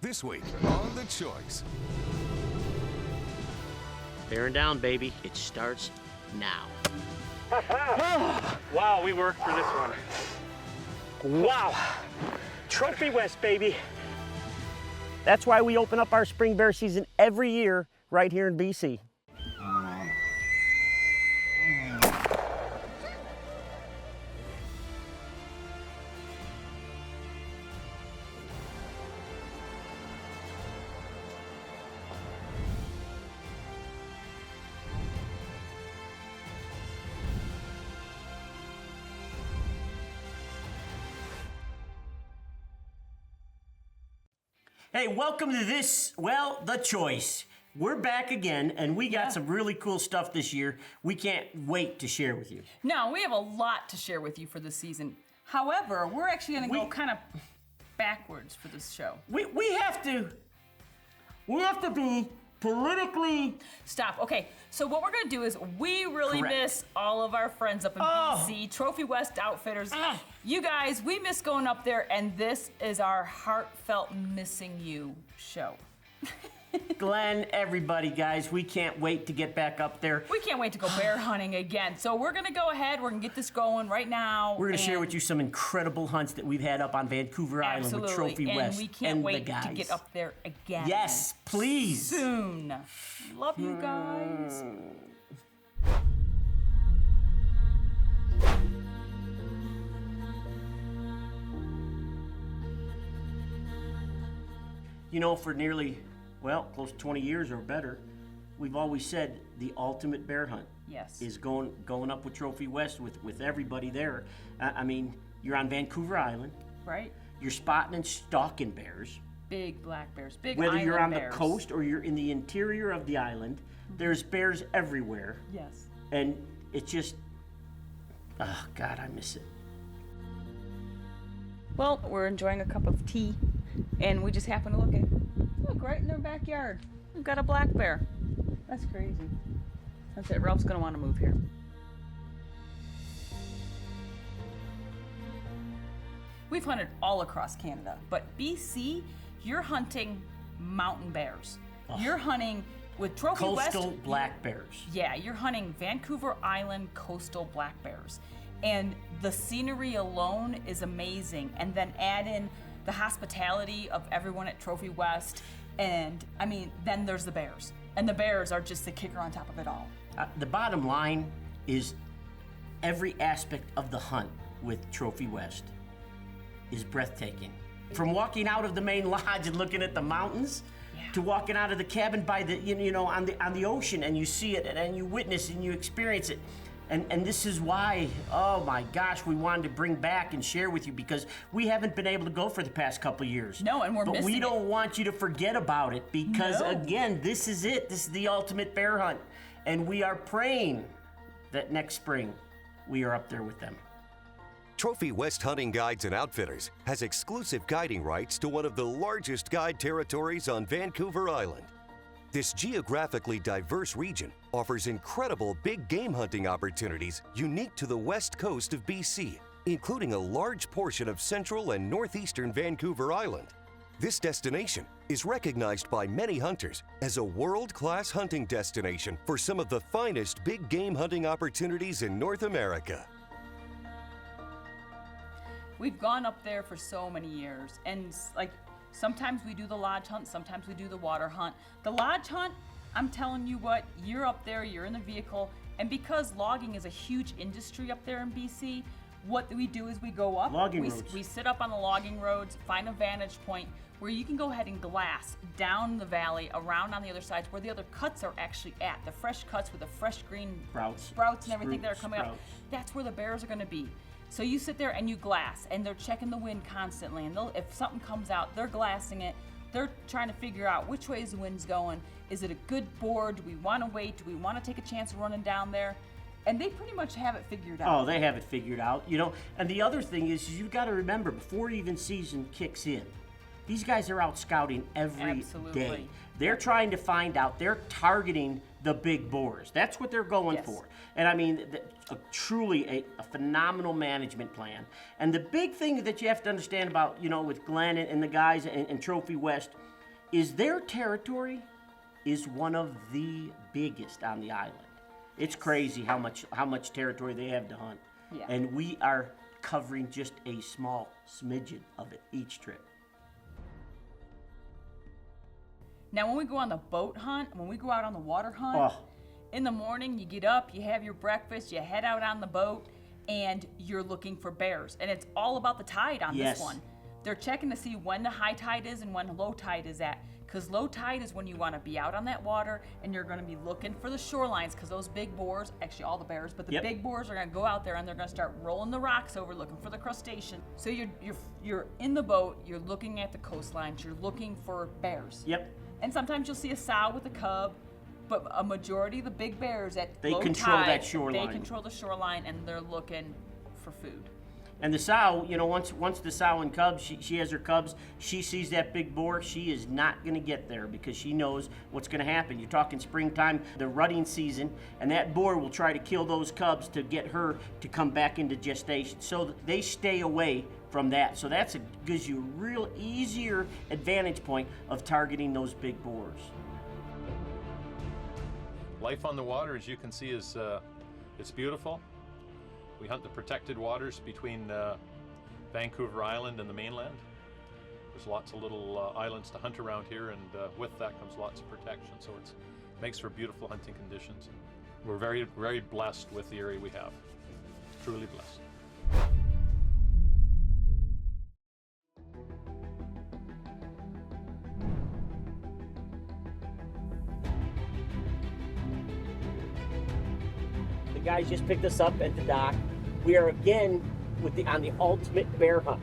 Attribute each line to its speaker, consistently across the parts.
Speaker 1: This week on The Choice.
Speaker 2: Bearing down, baby. It starts now.
Speaker 3: Wow, we worked for this one. Wow. Trophy West, baby.
Speaker 2: That's why we open up our spring bear season every year right here in BC. Hey, welcome to this, well, The Choice. We're back again, and we got some really cool stuff this year we can't wait to share with you.
Speaker 4: No, we have a lot to share with you for this season. However, we're actually going to go kind of backwards for this show.
Speaker 2: We have to be politically...
Speaker 4: Stop. Okay, so what we're going to do is we really miss all of our friends up in BC, Trophy West Outfitters. You guys, we miss going up there, and this is our heartfelt missing you show.
Speaker 2: Glenn, everybody, guys, we can't wait to get back up there.
Speaker 4: We can't wait to go bear hunting again. So we're going to go ahead. We're going to get this going right now.
Speaker 2: We're going to share with you some incredible hunts that we've had up on Vancouver Island with Trophy West.
Speaker 4: And we can't wait to get up there again.
Speaker 2: Yes, please.
Speaker 4: Soon. Love you guys.
Speaker 2: You know, for nearly, well, close to 20 years or better, we've always said the ultimate bear hunt is going up with Trophy West with everybody there. I mean, you're on Vancouver Island.
Speaker 4: Right.
Speaker 2: You're spotting and stalking bears.
Speaker 4: Big black bears, big
Speaker 2: Whether
Speaker 4: island
Speaker 2: you're on
Speaker 4: bears.
Speaker 2: the coast or you're in the interior of the island, there's bears everywhere.
Speaker 4: Yes.
Speaker 2: And it's just, oh God, I miss it.
Speaker 4: Well, we're enjoying a cup of tea, and we just happen to look right in their backyard. We've got a black bear. That's crazy. That's it. Ralph's gonna want to move here. We've hunted all across Canada, but BC, you're hunting mountain bears. You're hunting with Trophy West.
Speaker 2: Coastal black bears.
Speaker 4: Yeah, you're hunting Vancouver Island coastal black bears. And the scenery alone is amazing. And then add in the hospitality of everyone at Trophy West. And, I mean, then there's the bears. And the bears are just the kicker on top of it all.
Speaker 2: The bottom line is every aspect of the hunt with Trophy West is breathtaking. From walking out of the main lodge and looking at the mountains, to walking out of the cabin by the, you know, on the ocean, and you see it and you witness and you experience it. And this is why, oh my gosh, we wanted to bring back and share with you, because we haven't been able to go for the past couple years.
Speaker 4: No, and we're missing it.
Speaker 2: But we don't want you to forget about it, because again, this is it. This is the ultimate bear hunt. And we are praying that next spring we are up there with them.
Speaker 1: Trophy West Hunting Guides and Outfitters has exclusive guiding rights to one of the largest guide territories on Vancouver Island. This geographically diverse region offers incredible big game hunting opportunities unique to the west coast of BC, including a large portion of central and northeastern Vancouver Island. This destination is recognized by many hunters as a world-class hunting destination for some of the finest big game hunting opportunities in North America.
Speaker 4: We've gone up there for so many years, and like sometimes we do the lodge hunt, sometimes we do the water hunt. The lodge hunt, I'm telling you what, you're up there, you're in the vehicle, and because logging is a huge industry up there in BC, what we do is we go up, we sit up on the logging roads, find a vantage point where you can go ahead and glass down the valley, around on the other sides where the other cuts are actually at, the fresh cuts with the fresh green sprouts and everything that are coming up. That's where the bears are gonna be. So you sit there and you glass, and they're checking the wind constantly, and if something comes out, they're glassing it. They're trying to figure out which way is the wind's going. Is it a good board? Do we want to wait? Do we want to take a chance of running down there? And they pretty much have it figured out.
Speaker 2: Oh, they have it figured out, you know. And the other thing is you've got to remember, before even season kicks in, these guys are out scouting every day. They're trying to find out, they're targeting the big boars. That's what they're going for. And I mean, truly a phenomenal management plan. And the big thing that you have to understand about, you know, with Glenn and the guys and Trophy West, is their territory is one of the biggest on the island. It's crazy how much territory they have to hunt.
Speaker 4: Yeah.
Speaker 2: And we are covering just a small smidgen of it each trip.
Speaker 4: Now, when we go on the boat hunt, when we go out on the water hunt,
Speaker 2: Oh.
Speaker 4: in the morning you get up, you have your breakfast, you head out on the boat, and you're looking for bears. And it's all about the tide on
Speaker 2: Yes.
Speaker 4: this one. They're checking to see when the high tide is and when low tide is at. Because low tide is when you want to be out on that water and you're going to be looking for the shorelines, because those big boars, actually all the bears, but the
Speaker 2: Yep.
Speaker 4: big boars are going to go out there and they're going to start rolling the rocks over looking for the crustacean. So you're in the boat, you're looking at the coastlines, you're looking for bears.
Speaker 2: Yep.
Speaker 4: And sometimes you'll see a sow with a cub, but a majority of the big bears at
Speaker 2: They
Speaker 4: low
Speaker 2: control
Speaker 4: tide,
Speaker 2: that shoreline.
Speaker 4: They control the shoreline and they're looking for food.
Speaker 2: And the sow, you know, once the sow and cubs, she has her cubs, she sees that big boar, she is not going to get there because she knows what's going to happen. You're talking springtime, the rutting season, and that boar will try to kill those cubs to get her to come back into gestation. So they stay away from that. So gives you a real easier advantage point of targeting those big boars.
Speaker 5: Life on the water, as you can see, is it's beautiful. We hunt the protected waters between Vancouver Island and the mainland. There's lots of little islands to hunt around here, and with that comes lots of protection. So it makes for beautiful hunting conditions. We're very, very blessed with the area we have. Truly blessed.
Speaker 2: The guys just picked us up at the dock. We are again on the ultimate bear hunt.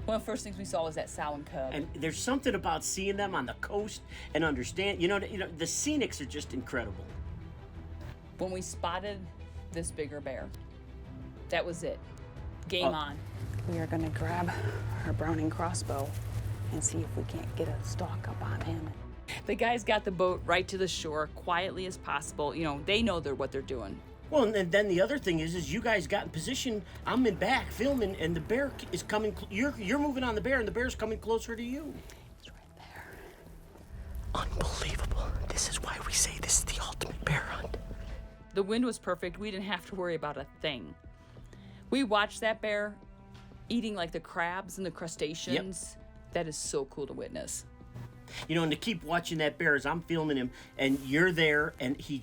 Speaker 4: One of the first things we saw was that sow and cub.
Speaker 2: And there's something about seeing them on the coast and understand, the scenics are just incredible.
Speaker 4: When we spotted this bigger bear, that was it. Game on.
Speaker 6: We are going to grab our Browning crossbow and see if we can't get a stalk up on him.
Speaker 4: The guys got the boat right to the shore, quietly as possible. You know, they know what they're doing.
Speaker 2: Well, and then the other thing is you guys got in position. I'm in back filming, and the bear is coming. You're moving on the bear, and the bear's coming closer to you.
Speaker 6: It's right there.
Speaker 2: Unbelievable. This is why we say this is the ultimate bear hunt.
Speaker 4: The wind was perfect. We didn't have to worry about a thing. We watched that bear eating like the crabs and the crustaceans. Yep. That is so cool to witness.
Speaker 2: And to keep watching that bear as I'm filming him, and you're there, and he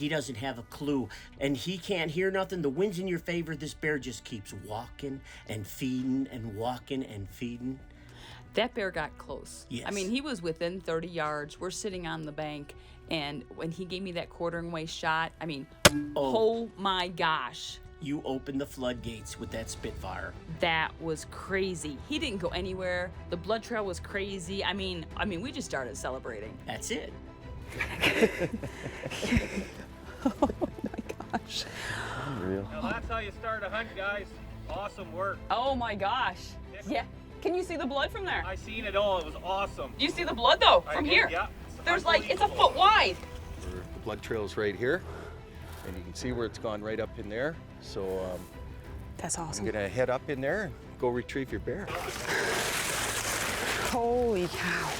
Speaker 2: doesn't have a clue, and he can't hear nothing. The wind's in your favor. This bear just keeps walking and feeding and walking and feeding.
Speaker 4: That bear got close.
Speaker 2: Yes.
Speaker 4: I mean, he was within 30 yards. We're sitting on the bank, and when he gave me that quartering way shot, I mean, oh my gosh.
Speaker 2: You opened the floodgates with that Spitfire.
Speaker 4: That was crazy. He didn't go anywhere. The blood trail was crazy. I mean, we just started celebrating.
Speaker 2: That's it.
Speaker 6: Oh my gosh.
Speaker 7: Unreal. Now that's how you start a hunt, guys. Awesome work.
Speaker 4: Oh my gosh. Yeah. Can you see the blood from there?
Speaker 7: I seen it all. It was awesome.
Speaker 4: You see the blood though from here?
Speaker 7: Yeah.
Speaker 4: There's it's a foot wide.
Speaker 8: The blood trail's right here, and you can see where it's gone right up in there. So
Speaker 6: That's awesome.
Speaker 8: I'm gonna head up in there and go retrieve your bear.
Speaker 6: Holy cow.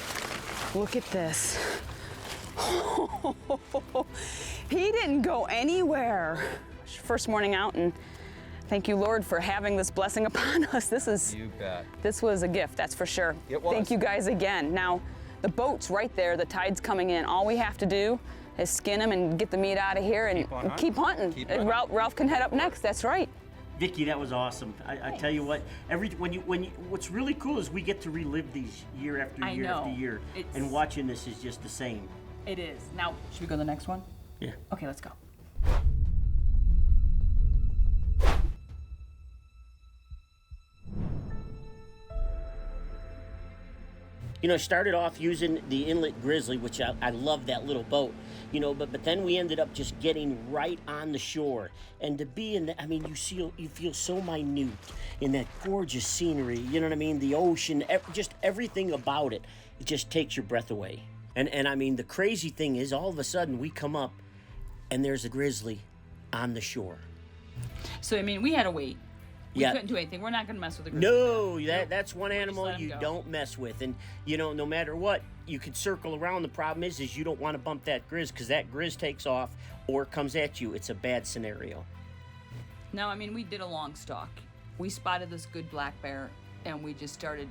Speaker 6: Look at this. He didn't go anywhere. First morning out, and thank you, Lord, for having this blessing upon us.
Speaker 8: You bet.
Speaker 6: This was a gift, that's for sure.
Speaker 8: It was.
Speaker 6: Thank you guys again. Now, the boat's right there, the tide's coming in. All we have to do is skin him and get the meat out of here and keep hunting. Ralph can head up next, that's right.
Speaker 2: Vicki, that was awesome. I tell you what, what's really cool is we get to relive these year after year after year, and watching this is just the same.
Speaker 4: It is. Now, should we go to the next one?
Speaker 2: Yeah.
Speaker 4: Okay, let's go.
Speaker 2: Started off using the Inlet Grizzly, which I love that little boat, but then we ended up just getting right on the shore. And to be in you feel so minute in that gorgeous scenery, you know what I mean? The ocean, just everything about it just takes your breath away. And the crazy thing is, all of a sudden we come up and there's a grizzly on the shore.
Speaker 4: So, we had to wait. We
Speaker 2: Yeah.
Speaker 4: couldn't do anything. We're not going to mess with the grizzly
Speaker 2: No,
Speaker 4: bear.
Speaker 2: that's one animal
Speaker 4: let him
Speaker 2: you
Speaker 4: go.
Speaker 2: don't mess with. And, you know, no matter what, you could circle around. The problem is you don't want to bump that grizz because that grizz takes off or comes at you. It's a bad scenario.
Speaker 4: No, I mean, we did a long stalk. We spotted this good black bear, and we just started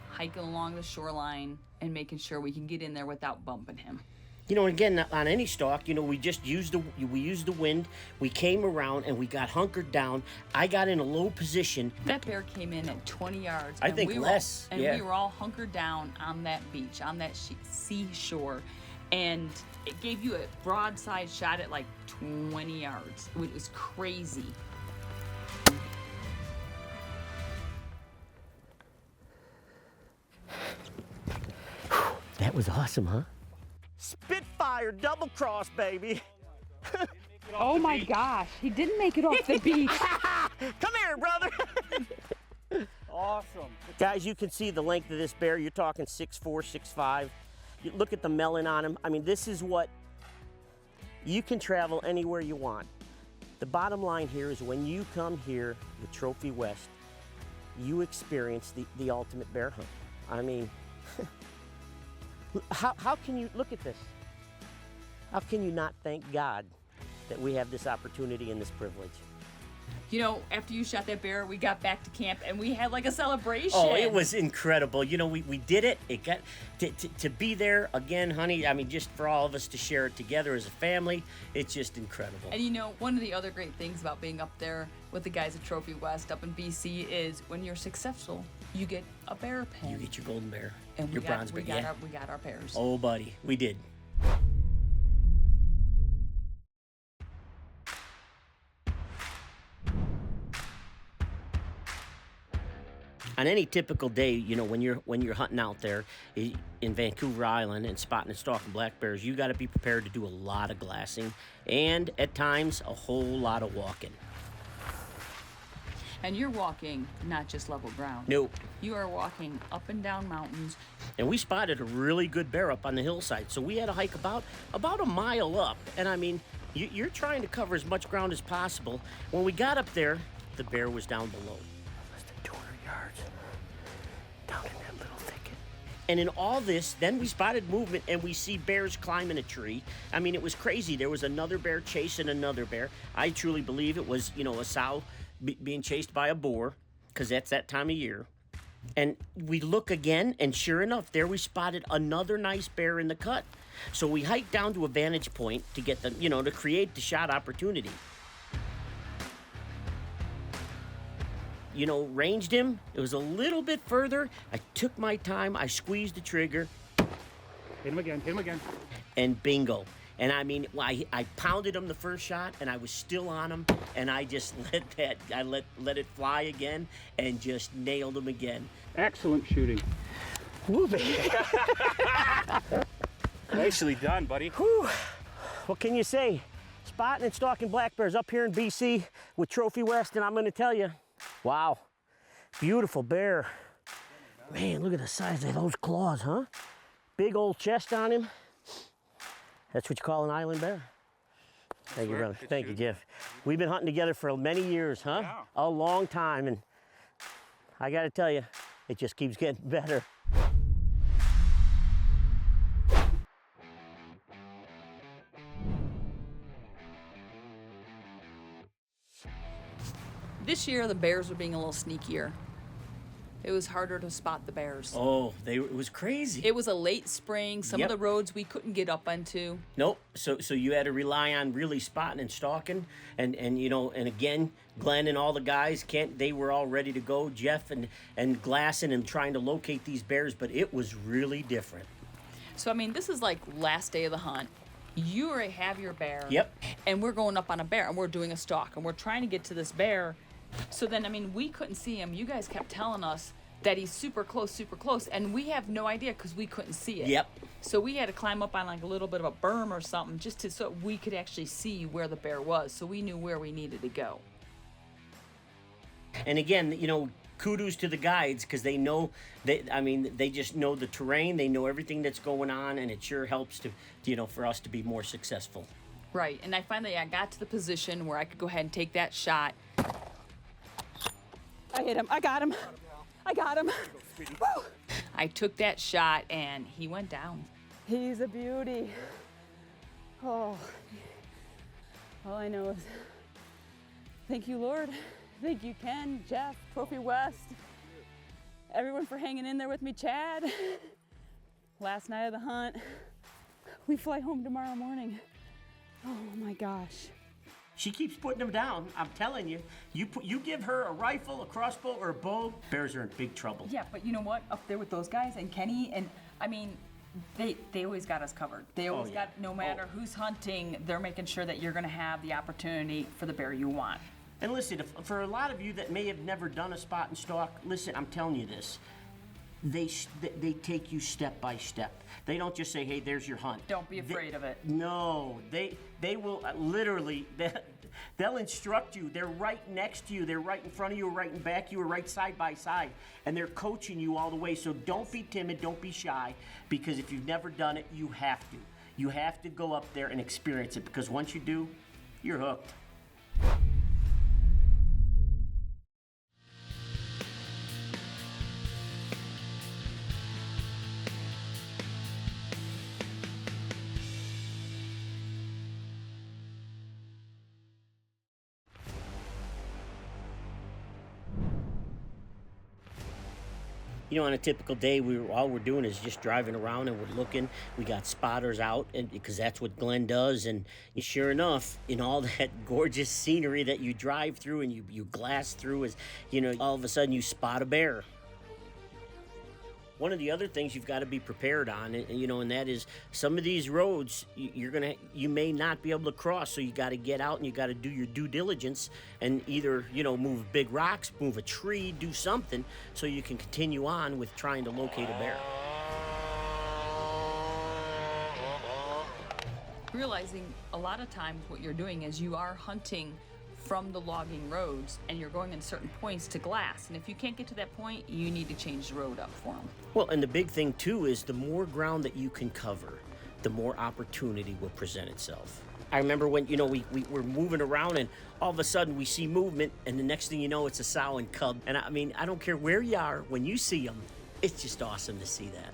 Speaker 4: hiking along the shoreline and making sure we can get in there without bumping him.
Speaker 2: You know, again, on any stalk, you know, we just used the wind. We came around and we got hunkered down. I got in a low position.
Speaker 4: That bear came in at 20 yards.
Speaker 2: I
Speaker 4: and
Speaker 2: think
Speaker 4: we were-
Speaker 2: less,
Speaker 4: And
Speaker 2: yeah.
Speaker 4: we were all hunkered down on that beach, on that seashore. And it gave you a broadside shot at like 20 yards. It was crazy.
Speaker 2: That was awesome, huh? Spitfire double cross, baby.
Speaker 6: Oh my gosh, he didn't make it off the beach.
Speaker 2: Come here, brother.
Speaker 3: Awesome.
Speaker 2: Guys, you can see the length of this bear. You're talking 6'4", 6'5". You look at the melon on him. I mean, this is what you can travel anywhere you want. The bottom line here is when you come here with Trophy West, you experience the ultimate bear hunt. I mean, how can you look at this? How can you not thank God that we have this opportunity and this privilege?
Speaker 4: You know, after you shot that bear, we got back to camp and we had like a celebration.
Speaker 2: Oh, it was incredible. You know, we did it. It got to be there again, honey. I mean, just for all of us to share it together as a family, it's just incredible.
Speaker 4: And you know, one of the other great things about being up there with the guys at Trophy West up in BC is when you're successful, you get a bear pen.
Speaker 2: You get your golden bear,
Speaker 4: and
Speaker 2: your bronze bear. Yeah.
Speaker 4: We got our pairs.
Speaker 2: Oh, buddy, we did. On any typical day, you know, when you're hunting out there in Vancouver Island and spotting and stalking black bears, you got to be prepared to do a lot of glassing and at times a whole lot of walking.
Speaker 4: And you're walking not just level ground.
Speaker 2: Nope.
Speaker 4: You are walking up and down mountains.
Speaker 2: And we spotted a really good bear up on the hillside, so we had to hike about a mile up. And I mean, you're trying to cover as much ground as possible. When we got up there, the bear was down below. Less than 200 yards down in that little thicket. And in all this, then we spotted movement and we see bears climbing a tree. I mean, it was crazy. There was another bear chasing another bear. I truly believe it was, you know, a sow being chased by a boar, because that's that time of year. And we look again, and sure enough, there we spotted another nice bear in the cut. So we hiked down to a vantage point to get the, you know, to create the shot opportunity. You know, ranged him. It was a little bit further. I took my time. I squeezed the trigger.
Speaker 3: Hit him again.
Speaker 2: And bingo. And I mean, I pounded him the first shot, and I was still on him, and I just let it fly again, and just nailed him again.
Speaker 3: Excellent shooting.
Speaker 2: Woo, baby.
Speaker 3: Nicely done, buddy.
Speaker 2: Whew. What can you say? Spotting and stalking black bears up here in BC with Trophy West, and I'm going to tell you, wow, beautiful bear. Man, look at the size of those claws, huh? Big old chest on him. That's what you call an island bear. Thank you, brother. Thank you, Jeff. We've been hunting together for many years, huh?
Speaker 3: Yeah.
Speaker 2: A long time, and I got to tell you, it just keeps getting better.
Speaker 4: This year, the bears were being a little sneakier. It was harder to spot the bears.
Speaker 2: Oh, it was crazy.
Speaker 4: It was a late spring. Some
Speaker 2: Yep.
Speaker 4: of the roads we couldn't get up onto.
Speaker 2: Nope. So you had to rely on really spotting and stalking, and you know, and again, Glenn and all the guys they were all ready to go. Jeff and glassing and trying to locate these bears, but it was really different.
Speaker 4: So I mean, this is like last day of the hunt. You already have your bear.
Speaker 2: Yep.
Speaker 4: And we're going up on a bear, and we're doing a stalk, and we're trying to get to this bear. So then, I mean, we couldn't see him. You guys kept telling us that he's super close, and we have no idea because we couldn't see it.
Speaker 2: Yep.
Speaker 4: So we had to climb up on like a little bit of a berm or something just so we could actually see where the bear was, so we knew where we needed to go.
Speaker 2: And again, you know, kudos to the guides because they know they just know the terrain, they know everything that's going on, and it sure helps to, you know, for us to be more successful.
Speaker 4: Right, and I got to the position where I could go ahead and take that shot.
Speaker 6: I hit him. I got him. I got him. Woo!
Speaker 4: I took that shot and he went down.
Speaker 6: He's a beauty. Oh, all I know is thank you, Lord. Thank you, Ken, Jeff, Trophy West, everyone for hanging in there with me, Chad. Last night of the hunt. We fly home tomorrow morning. Oh my gosh.
Speaker 2: She keeps putting them down. I'm telling you. You give her a rifle, a crossbow, or a bow, bears are in big trouble.
Speaker 4: Yeah, but you know what? Up there with those guys and Kenny, and I mean, they always got us covered. They always got, no matter who's hunting, they're making sure that you're gonna have the opportunity for the bear you want.
Speaker 2: And listen, for a lot of you that may have never done a spot and stalk, listen, I'm telling you this. They take you step by step. They don't just say, hey, there's your hunt.
Speaker 4: Don't be afraid of it.
Speaker 2: No, they will literally, they'll instruct you. They're right next to you. They're right in front of you, or right in back of you, or right side by side. And they're coaching you all the way. So don't be timid, don't be shy, because if you've never done it, you have to. You have to go up there and experience it, because once you do, you're hooked. You know, on a typical day, all we're doing is just driving around and we're looking. We got spotters out, and because that's what Glenn does. And sure enough, in all that gorgeous scenery that you drive through and you glass through, is, all of a sudden you spot a bear. One of the other things you've got to be prepared on, and that is some of these roads you may not be able to cross, so you got to get out and you got to do your due diligence and either move big rocks, move a tree, do something so you can continue on with trying to locate a bear.
Speaker 4: Realizing a lot of times what you're doing is you are hunting from the logging roads, and you're going in certain points to glass. And if you can't get to that point, you need to change the road up for them.
Speaker 2: Well, and the big thing too is the more ground that you can cover, the more opportunity will present itself. I remember when, we're moving around and all of a sudden we see movement, and the next thing you know, it's a sow and cub. And I don't care where you are, when you see them, it's just awesome to see that.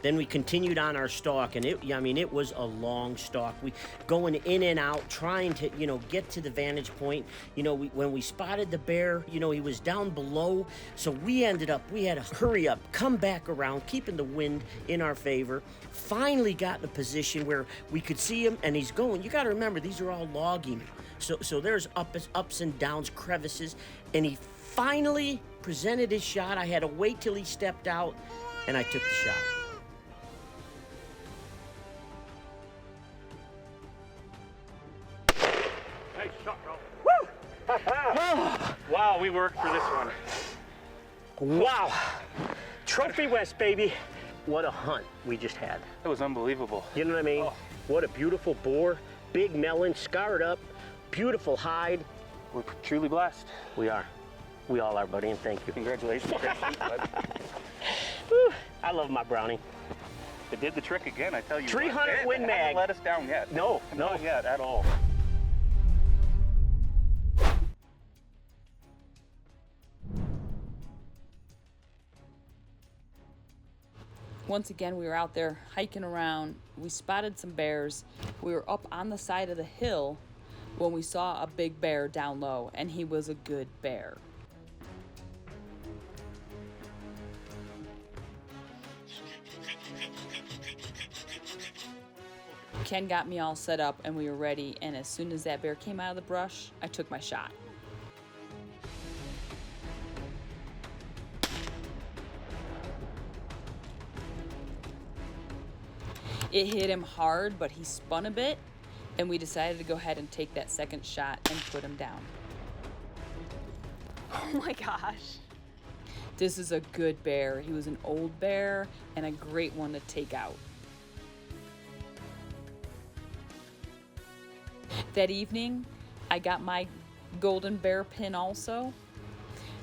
Speaker 2: Then we continued on our stalk, and it was a long stalk. We going in and out, trying to, get to the vantage point. When we spotted the bear, he was down below, so we had to hurry up, come back around, keeping the wind in our favor. Finally got in a position where we could see him, and he's going. You got to remember, these are all logging, so there's ups and downs, crevices, and he finally presented his shot. I had to wait till he stepped out, and I took the shot.
Speaker 3: Wow, we worked for this one. Wow. Trophy West, baby.
Speaker 2: What a hunt we just had.
Speaker 3: That was unbelievable.
Speaker 2: You know what I mean?
Speaker 3: Oh.
Speaker 2: What a beautiful boar, big melon, scarred up, beautiful hide.
Speaker 3: We're truly blessed.
Speaker 2: We are. We all are, buddy, and thank you.
Speaker 3: Congratulations.
Speaker 2: Whew, I love my brownie.
Speaker 3: It did the trick again, I tell you.
Speaker 2: 300 Win Mag.
Speaker 3: Hasn't let us down yet.
Speaker 2: No.
Speaker 3: Not yet at all.
Speaker 4: Once again, we were out there hiking around. We spotted some bears. We were up on the side of the hill when we saw a big bear down low, and he was a good bear. Ken got me all set up and we were ready, and as soon as that bear came out of the brush, I took my shot. It hit him hard, but he spun a bit, and we decided to go ahead and take that second shot and put him down.
Speaker 6: Oh my gosh.
Speaker 4: This is a good bear. He was an old bear and a great one to take out. That evening, I got my golden bear pin also.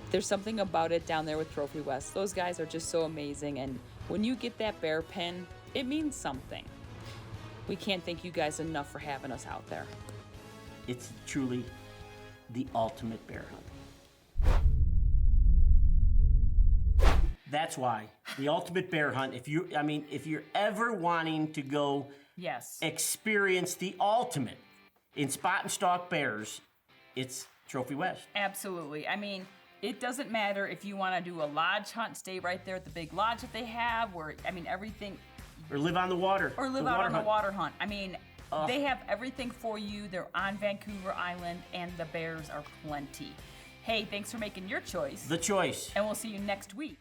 Speaker 4: There's something about it down there with Trophy West. Those guys are just so amazing, and when you get that bear pin, it means something. We can't thank you guys enough for having us out there.
Speaker 2: It's truly the ultimate bear hunt. That's why the ultimate bear hunt. If you're ever wanting to go,
Speaker 4: Yes.
Speaker 2: experience the ultimate in spot and stalk bears, it's Trophy West.
Speaker 4: Absolutely. I mean, it doesn't matter if you want to do a lodge hunt, stay right there at the big lodge that they have, where everything.
Speaker 2: Or live on the water.
Speaker 4: Or live out on the water hunt. I mean, they have everything for you. They're on Vancouver Island, and the bears are plenty. Hey, thanks for making your choice.
Speaker 2: The choice.
Speaker 4: And we'll see you next week.